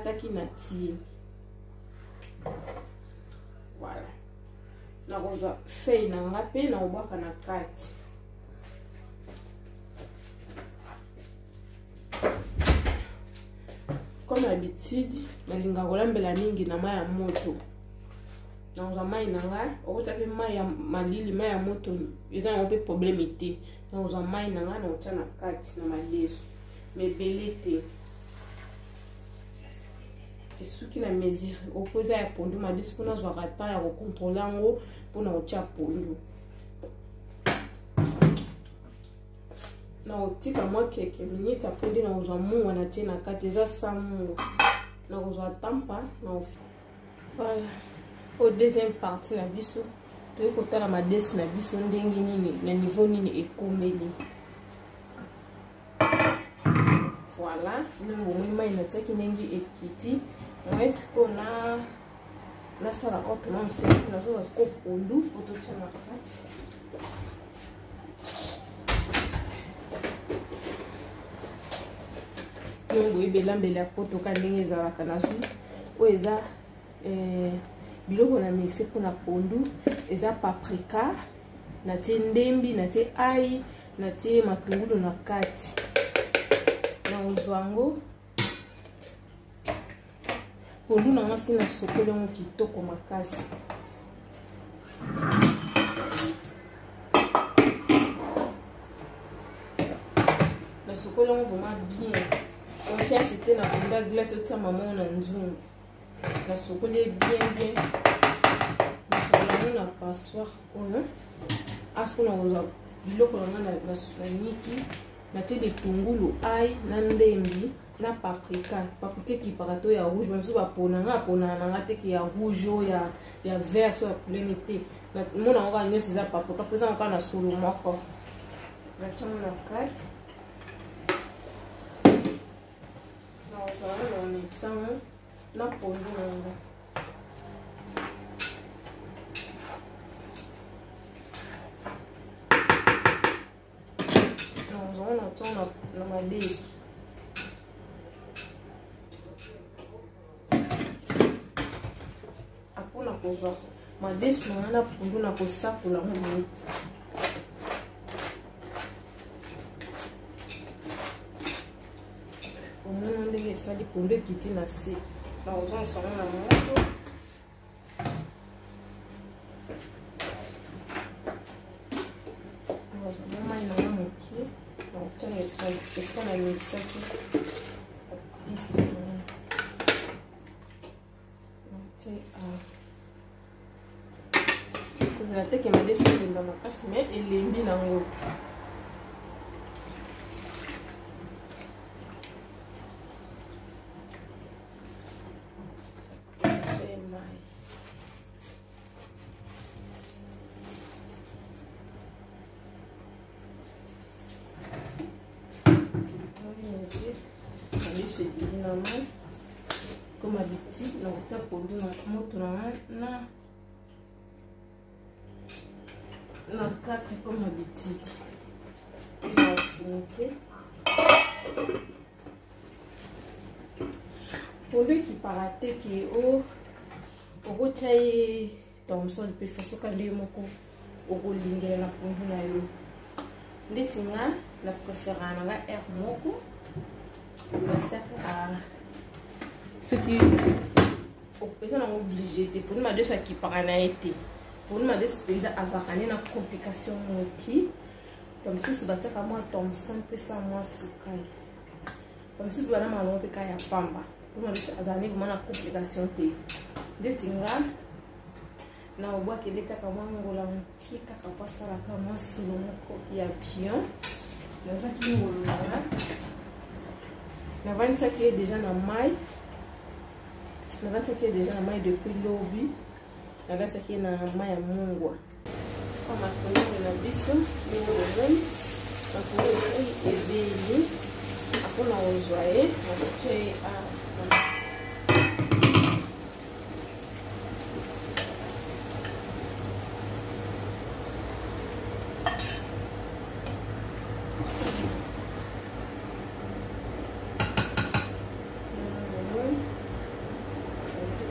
kataki na tie. Voilà. Na kozwa feuille na nga pe na obwaka na kati. Comme d'habitude, nalinga kolambela mingi na mai ya moto. Na kozwa mai na nga, okota pe mai ya malili, mai ya moto, eza na pe problème te. Na kozwa mai na nga na otya na kati na madesu. Mebele te. Esuki na mesure opoza ya pondu madesu pona zwaka temps ya kokontrola yango pona otya pondu. Na otika mwa keke minute apres na kozwa munga na tie na kati eza sa munga. Na kozwa tampa na voilà. Au deuxième partie na biso toyi kotala madesu na biso ndenge nini na niveau nini ekomeli. Voilà, nous avons mis ekiti. Est-ce qu'on a la salle à autre nom, c'est une chose à scope au loup pour tout ça. Nous avons mis la poto kandenge za wakanasu. Oeza biloko na mixé pour na pondu, eza paprika, na te ndembi, na te ai, na te matungulu na kati. Na uzwango pondu na ngasi na sokole ngo kitoko makasi. Na sokole ngo vraiment bien. On fait c'était na pondu glace au maman na nzungu. Na sokole bien. Na sokole na passoir oyo. Asko na uzwa biloko na soniki. Na te de tungulu ai na ndembi na paprika qui parato ya rouge même so ba pona na te ki ya rouge ya vert so ya couleur te na mona ngo kanyo siza paprika pesa ngo kana solo moko na chama na kati na otala na mixanga na pondu nanga na madesu apona kozwa madesu na pondu na kosakola ngo omona ndenge esali pondu ekiti na se na kozwa nsongo na moto est-ce qu'on a mis ça ici? Vous avez que ma décision dans ma casse, mais elle est mise en haut. Comme d'habitude, on va pondu na moto na kati comme d'habitude. On va finir. Pondu qui parate qui au rochaye Thomson pe faso kande moko okolingela na pondu na yo. Nditinga la préférence na air moko. Ce qui est obligé pour nous de ce qui paranaïté pour nous de ce pays à Zakane na complication moti comme si ce bateau comme moi Thomson peut ça moi sukai comme si voilà malon peut kaya pamba pour nous de azane vraiment na complication te detinga na obwa ke leta kama ngola mtika kapasa la kama silo moko ya pion na vaki ngolala la vente qui est déjà dans maille. La vente qui est déjà dans maille depuis l'obi. La vente qui est dans maille à mungwa. Comme à connaître la biso, le volume, la couleur est béni. Après on a rejoint, on va tuer à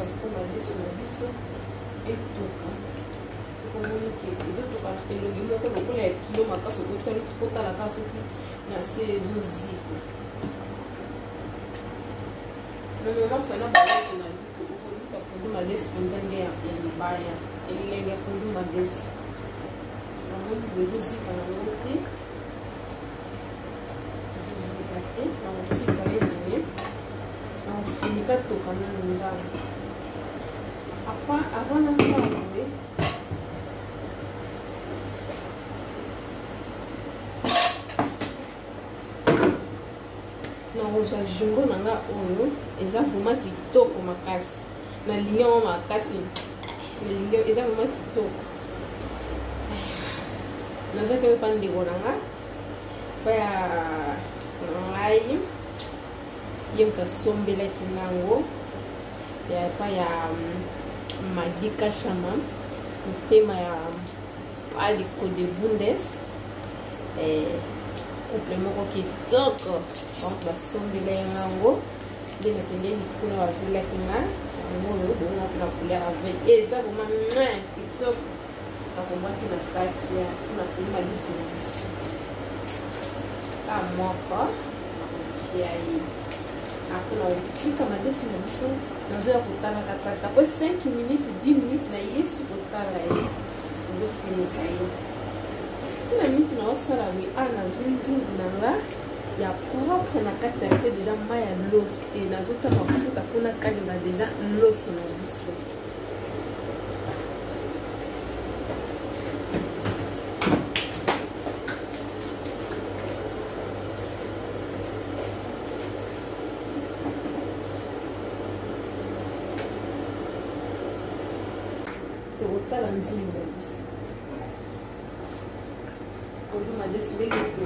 tokotika siko madeso na biso etoka sokomoni ke ezotoka na elongi moko lokola ya kilo makasi okotiali kotalaka soki na se ezozika na moma fana balati na lutu okoluka pondu madeso mpenza nde ya libaya elenge ya pondu madeso namoni boye ezozika nango te ezozika te nakotika ye boye nakofinika toka nano ndambo avant nasala boye nakozwa jungo na nga oyo eza vraimen kitoko makasi nalingi yango makasi nalingi eza vraimen kitoko nazwaki epa ndeko na nga pa ya ngai ye moto asombelaki nango ya epa ya Magika Shama motema ya aliko de bundes couple moko kitoko donc basombela yango nde nakendeli kuna bazolaki nga yango oyo bongo mpona couleur avec eza vraiment kitoko nakombwaki na kati ya mpona kolima liso na biso ka moko nakotia ye apona otika madeso na biso nazoya kotala katata po 5 minutes 10 minutes na yesu kotala ye tozofunika ye tina minute naosala boye a nazwi ndingu na nga ya propre na kati na tie deja mai ya loso e nazota mafuta mpona kalinga deja loso na biso tokotala ndingu na biso pondu madeso ndenge to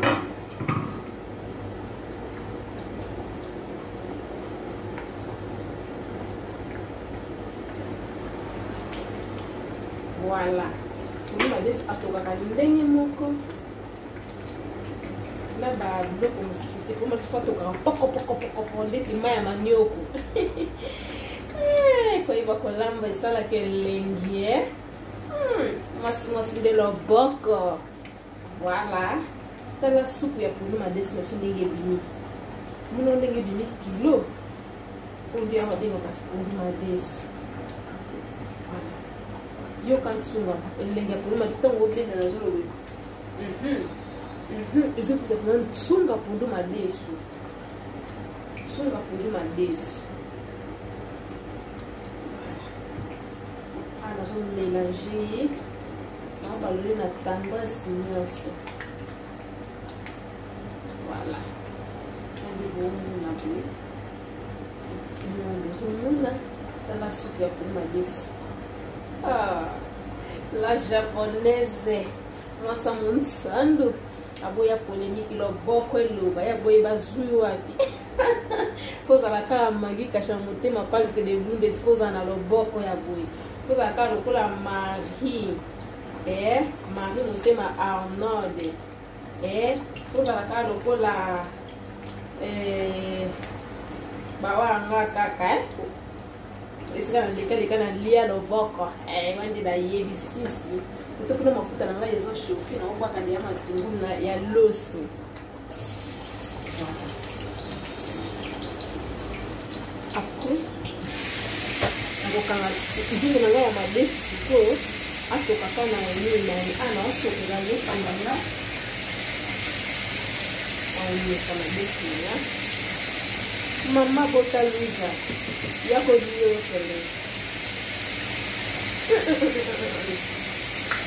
voilà pondu madeso atokaka ndenge moko na babiloko mosusu te po mosusu atokaka pokopokopoko ndeti mai ya manioko koyeba kolamba esalaka elengi mwasi nde loboko voilà tala supu ya pondu madeso na biso ndenge ebimi mino ndenge ebimi kilo pondu ya babengaka pondu madeso yoka ntsunga elengi ya pondu madeso ntango obenda na zolo ezokuza fana ntsunga pondu madeso tsunga pondu madeso nazomélanger nabalole na tendresse nyonso voilà ande bomona boye ozomona tala supu ya pondu madeso la japonaise mwasa monsandu aboya polémique loboko eloba yaboye bazwi wapi pozala kaka Magika Shama motema paluke de bundes pozala na loboko ya boye pozala kaka lokola Marie Marie motema Arnold pozala kaka lokola bawanga kaka esika naleka na lia loboko wande nayebisisi oto kuna mafuta na ngai ezoshofi na obwaka ndeya matungulu ya loso après nakokanga nzungu na ngai ya madesu sikoyo atokaka na nini ana osokela nyosanganga aonyeka madesu na mama bota Luiza yako liokele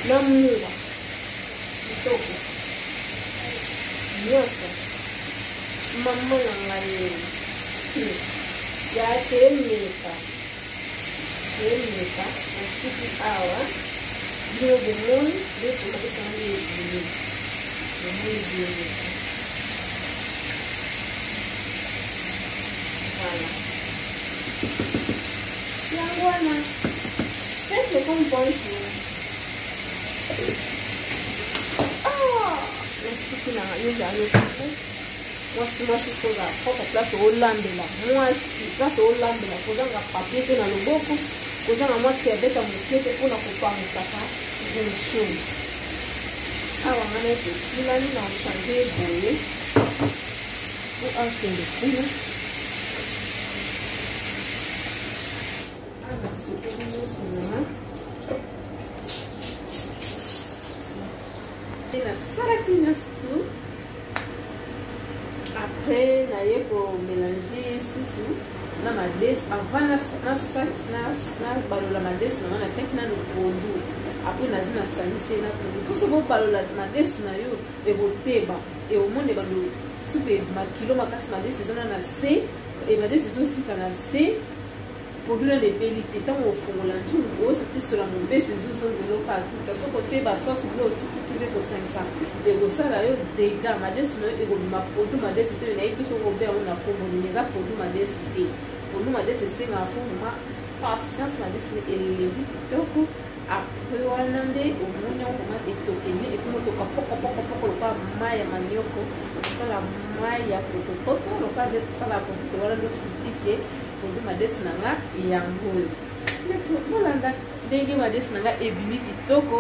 na munga kitoko nyonso mama na ngai ya temeka nasuki awa bino bomoni ndetokatekanga ebele bomoni biomeka voilà yango wana simple comme bonjour nasuki na ngai ezala lokuku mwasi koza propre place olambela mwasi place olambela kozanga papier te na loboko kozanga mwasi abeta moke te mpona kopangusaka boncho awa ngana ete esilani na ochange boye po akende kuna anasokoli nyonso nanga e nasalaki nyonso tu après naye komélange susu na madesu avant na balola madesu nanga natiaki nano pondu apres nazwi nasalisi na pondu mposo bobalola madesu na yo ekoteba eomone bando supe makilo makasi madesu ezana na se madesu ezosika na se pondu na lebeli te ntango ofongola ntulu osatisola mobesu ezozongeloka atuta soki oteba sosi bino otukutu ekosangisa ekosala yo dega madesu na yo ekobima pondu madesu te nayebi soki obe yango na kombonini eza pondu madesu te pondu madesu esengaka fo moma patience madesu ne elebi kitoko apres wana nde omoni yango moma etokene ekomotoka pokopokopoko lokola mai ya manioko lokola mai ya potopoto lokola nde tosala pototo wana ndo sitike pondu madesu na nga yango molanda ndenge madesu na nga ebimi kitoko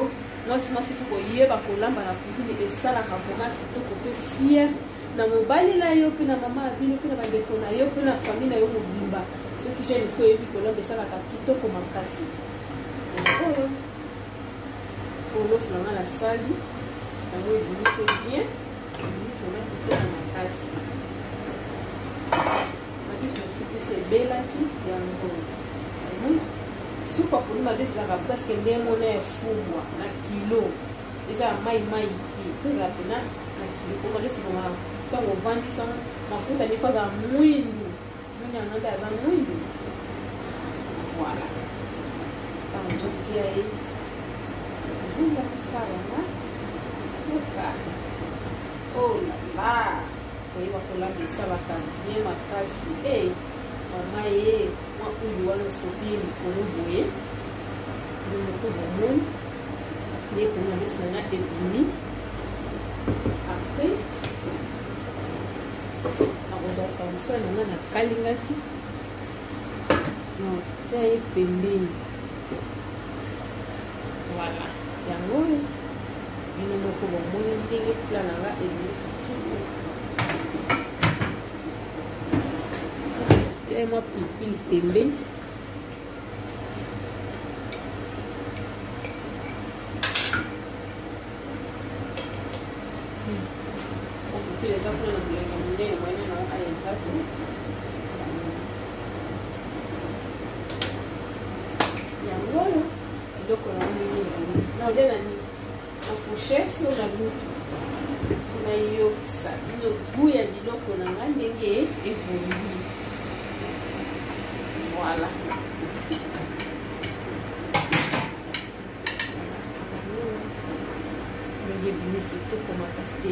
mwasi fo koyeba kolamba na cuisine esalaka vraimen kitoko mpe fiere na mobali na yo mpe na mama ya bino mpe na bandeko na yo mpe na famille na yo mobimba soki jeune fo oyebi kolamba esalaka kitoko makasi oyo oloso na nga nasali yango ebimi mpe bien ebimi vraimen kitoko makasi madesu na biso mpesi ebelaki yango supa pondu madesu ezalaka presque ndenge mona efumbwa na kilo eza ya mai te fezala pena na kilo po madesu bonga ntango ovandi sango mafuta ndefu azala mwindu moni yango nde aza mwindu voilà ntango totia ye vunda kosalanga oka olala koyeba kolamba esalaka bien makasi mama ye mwa oyo wana osoki ye likolo boye moko bomoni nde pondu madesu na nga ebimi apres nakozwaka mosala na nga nakalingaki tia ye pembeni voilà yango oyo bino moko bomoni ndenge pla na nga ebimi tia ye mwa pilipili pembeni eza mpona na molenga monene mwene nango ayenzaki yango oyo biloko nango ndenge ebimi na olia na nini na fourchette oyo na lutu nayokisa bino gu ya biloko na nga ndenge ebongi voilà ndenge ebimi kitoko makasi te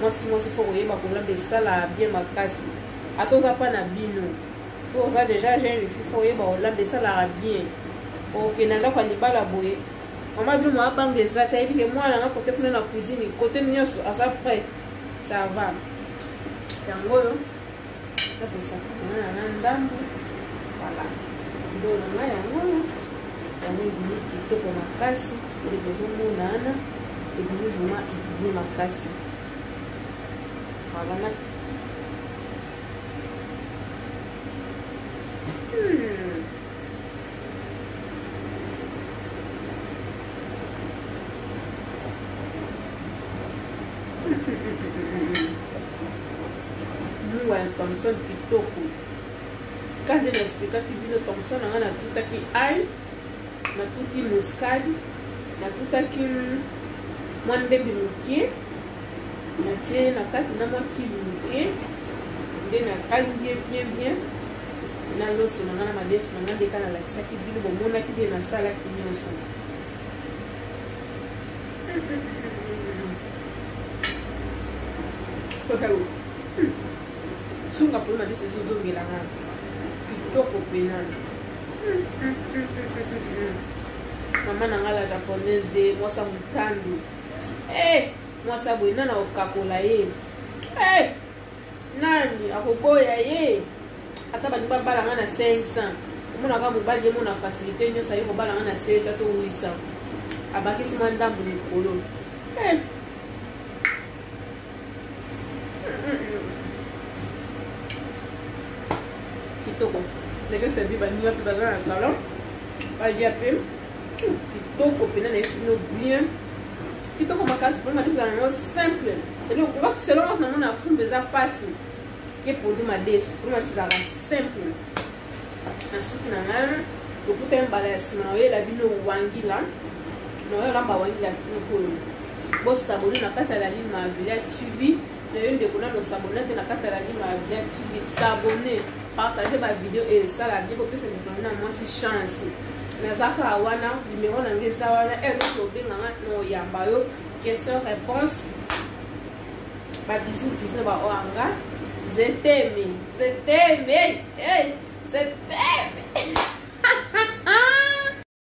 mwasi fo koyeba kolamba esala bien makasi ata oza mpa na bino so oza deja jeune fi fo koyeba kolamba esalaka bien okenda ndako ya libala boye mama bino mabanga eza te ayebi ke mwana nga kote kuna na cuisine kote nyonso aza prêt ça va yango oyo naposaka na ndambo voilà ndolo nga yango oyo yango ebimi kitoko makasi eloko ezomonana ebimi vraimen ebimi makasi voilà mungu ya Thomson kitoko kande naexplikaki bino Thomson nanga natutaki ai natuti muscade natutaki mwa ndembi moke natie na kati na mwa kili moke nde nakalingi bien na loso nanga na madesu nanga ndeka nalakisaki bino bomonaki nde nasalaki nyonso sunga polo madesu ezozongelanga kitoko penana Maman n'a la japonaise, moi ça me tando. Eh, moi ça boy nana okakola ye. Eh, nani akoboya ye. Ata ba dimba bala ngana 500. Mona ka mobali ye mona facilité nyo sa ye ko bala ngana 700 to 800. Abaki si mandambu ni kolo. Eh. Kitoko. Neke servi ba niwa pe dans le salon. Ba dia pe. Kitoko pena na esino bien. Kitoko makasi pour ma disa no simple. Et donc on va selon moi na fumbe za passe. Que pour ma desi pour ma disa simple. Na suki na ngana. Okuta embalasi na yo la bino wangila. No yo lamba wangila ko. Bo saboni na kata la ligne ma Villa TV. Na yo ndeko na no sabona te na kata la ligne ma Villa TV. S'abonner. Partager ma vidéo et ça la vie pour que ça me donne moi si chance nazaka awana numéro na ngeza wana et le benga no yamba yo question réponse ba bisou ba oanga je t'aime hey